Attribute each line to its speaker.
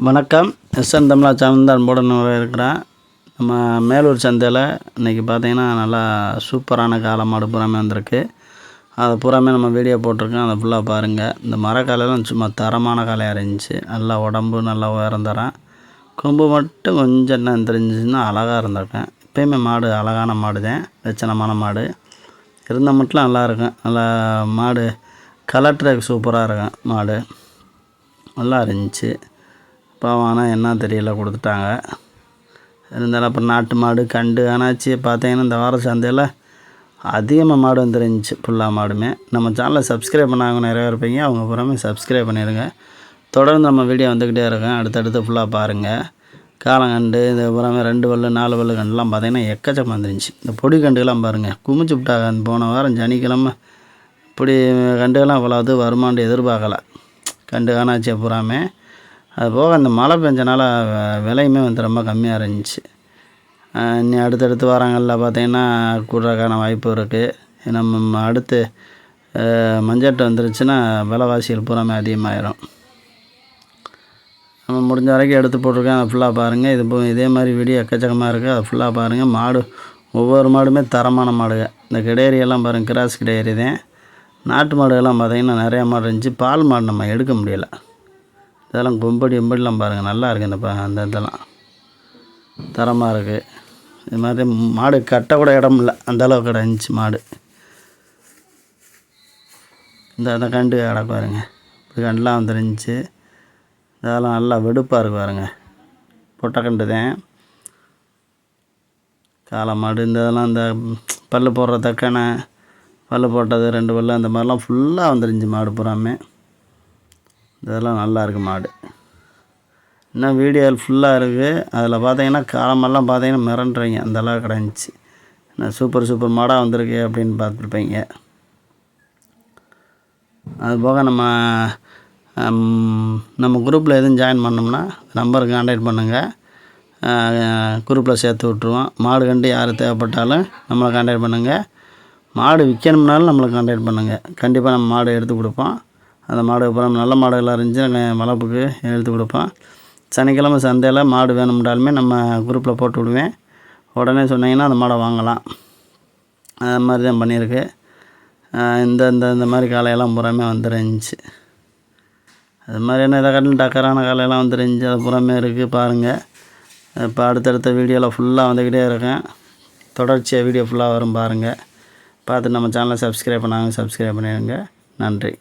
Speaker 1: வணக்கம். எஸ்என் தமிழா சேனல் தான் போட இருக்கிறேன். நம்ம மேலூர் சந்தையில் இன்றைக்கி பார்த்திங்கன்னா நல்லா சூப்பரான காளை மாடு பூராமே வந்திருக்கு. அதை பூராமே நம்ம வீடியோ போட்டிருக்கோம். அதை ஃபுல்லாக பாருங்கள். இந்த மரக்காலையெல்லாம் சும்மா தரமான காலையாக இருந்துச்சு. நல்லா உடம்பு நல்லா உயரம் தரேன். கொம்பு மட்டும் கொஞ்சம் என்ன தெரிஞ்சிச்சுன்னா அழகாக இருந்திருக்கேன். எப்போயுமே மாடு அழகான மாடு தான், லட்சணமான மாடு இருந்தால் மட்டும் நல்லா இருக்கும். நல்லா மாடு கலர்ட்ரேக் சூப்பராக இருக்கும். மாடு நல்லா இருந்துச்சு. பாவம் ஆனால் என்ன தெரியல கொடுத்துட்டாங்க. இருந்தாலும் அப்புறம் நாட்டு மாடு கண்டு ஆனாச்சு. பார்த்தீங்கன்னா இந்த வார சந்தையில் அதிகமாக மாடு வந்துருந்துச்சு. ஃபுல்லாக மாடுமே. நம்ம சேனலை சப்ஸ்கிரைப் பண்ணாங்க நிறையா இருப்பீங்க. அவங்க பூராமே சப்ஸ்கிரைப் பண்ணிடுங்க. தொடர்ந்து நம்ம வீடியோ வந்துக்கிட்டே இருக்கோம். அடுத்தடுத்து ஃபுல்லாக பாருங்கள். காலங்கண்டு இந்த பூராமே 2 பல்லு 4 பல்லு கண்டுலாம் பார்த்திங்கன்னா எக்கச்சக்கம் வந்துருந்துச்சு. இந்த பொடி கண்டுகள்லாம் பாருங்கள் குமிச்சு விட்டாங்க. போன வாரம் சனிக்கிழமை இப்படி கண்டுகள்லாம் அவ்வளோ வருமானு எதிர்பார்க்கல. கண்டு காணாச்சு பூராமே. அது போக அந்த மழை பெஞ்சனால விலையுமே வந்து ரொம்ப கம்மியாக இருந்துச்சு. இனி அடுத்தடுத்து வாரங்களில் பார்த்திங்கன்னா கூடுறதுக்கான வாய்ப்பு இருக்குது. நம்ம அடுத்து மஞ்சட்டு வந்துருச்சுன்னா விலைவாசிகள் பூராமே அதிகமாகிடும். நம்ம முடிஞ்ச வரைக்கும் எடுத்து போட்டிருக்கேன். அதை ஃபுல்லாக பாருங்கள். இதே மாதிரி வீடியோ எக்கச்சக்கமாக இருக்குது. அதை ஃபுல்லாக பாருங்கள். மாடு ஒவ்வொரு மாடுமே தரமான மாடுங்க. இந்த கிடேரியெல்லாம் பாருங்கள், கிராஸ் கிடேரி தான். நாட்டு மாடுகள்லாம் பார்த்திங்கன்னா நிறையா மாடு இருந்துச்சு. பால் மாடு நம்ம எடுக்க முடியலை. இதெல்லாம் எம்படிலாம் பாருங்கள், நல்லா இருக்குது. அந்த இதெல்லாம் தரமாக இருக்குது. இது மாதிரி மாடு கட்ட கூட இடம் இல்லை, அந்தளவுக்கு இருந்துச்சு மாடு. இந்த கண்டு கடை பாருங்க, இப்படி கண்டுலாம் வந்துருந்துச்சு. இதெல்லாம் நல்லா வெடுப்பாக இருக்குது பாருங்க. பொட்டை கண்டு தான் காளை மாடு. இந்த இதெல்லாம் இந்த பல் போடுற தக்கனை பல் போட்டது 2 பல் அந்த மாதிரிலாம் ஃபுல்லாக வந்துருந்துச்சு மாடு பூராமே. இதெல்லாம் நல்லா இருக்குது மாடு. இன்னும் வீடியோ ஃபுல்லாக இருக்குது. அதில் பார்த்தீங்கன்னா காலமெல்லாம் பார்த்தீங்கன்னா மிரண்டுறீங்க, அந்தளவுக்கு கிடந்துச்சு. நான் சூப்பர் மாடாக வந்திருக்கு அப்படின்னு பார்த்துருப்பீங்க. அதுபோக நம்ம குரூப்பில் எதுவும் ஜாயின் பண்ணோம்னா நம்பருக்கு கான்டாக்ட் பண்ணுங்கள். குரூப்பில் சேர்த்து விட்ருவோம். மாடு கண்டு யார் தேவைப்பட்டாலும் நம்மளை கான்டாக்ட் பண்ணுங்கள். மாடு விற்கணும்னாலும் நம்மளை கான்டாக்ட் பண்ணுங்கள். கண்டிப்பாக நம்ம மாடு எடுத்து கொடுப்போம். அந்த மாடு அப்புறம் நல்ல மாடுகளாக இருந்துச்சு வளர்ப்புக்கு எடுத்து கொடுப்போம். சனிக்கிழமை சந்தையில் மாடு வேணும்னாலுமே நம்ம குரூப்பில் போட்டு விடுவேன். உடனே சொன்னீங்கன்னா அந்த மாடை வாங்கலாம். அது மாதிரி தான் பண்ணியிருக்கு. இந்த மாதிரி காலையெல்லாம் பூராமே வந்துருந்துச்சு. அது மாதிரி என்ன இதை கட்டில் டக்கரான காலையெல்லாம் வந்துருந்துச்சு. அது பூராமே இருக்குது பாருங்கள். இப்போ அடுத்தடுத்த வீடியோவில் ஃபுல்லாக வந்துக்கிட்டே இருக்கேன். தொடர்ச்சியாக வீடியோ ஃபுல்லாக வரும் பாருங்கள். பார்த்து நம்ம சேனலை சப்ஸ்கிரைப் பண்ணிடுங்க. நன்றி.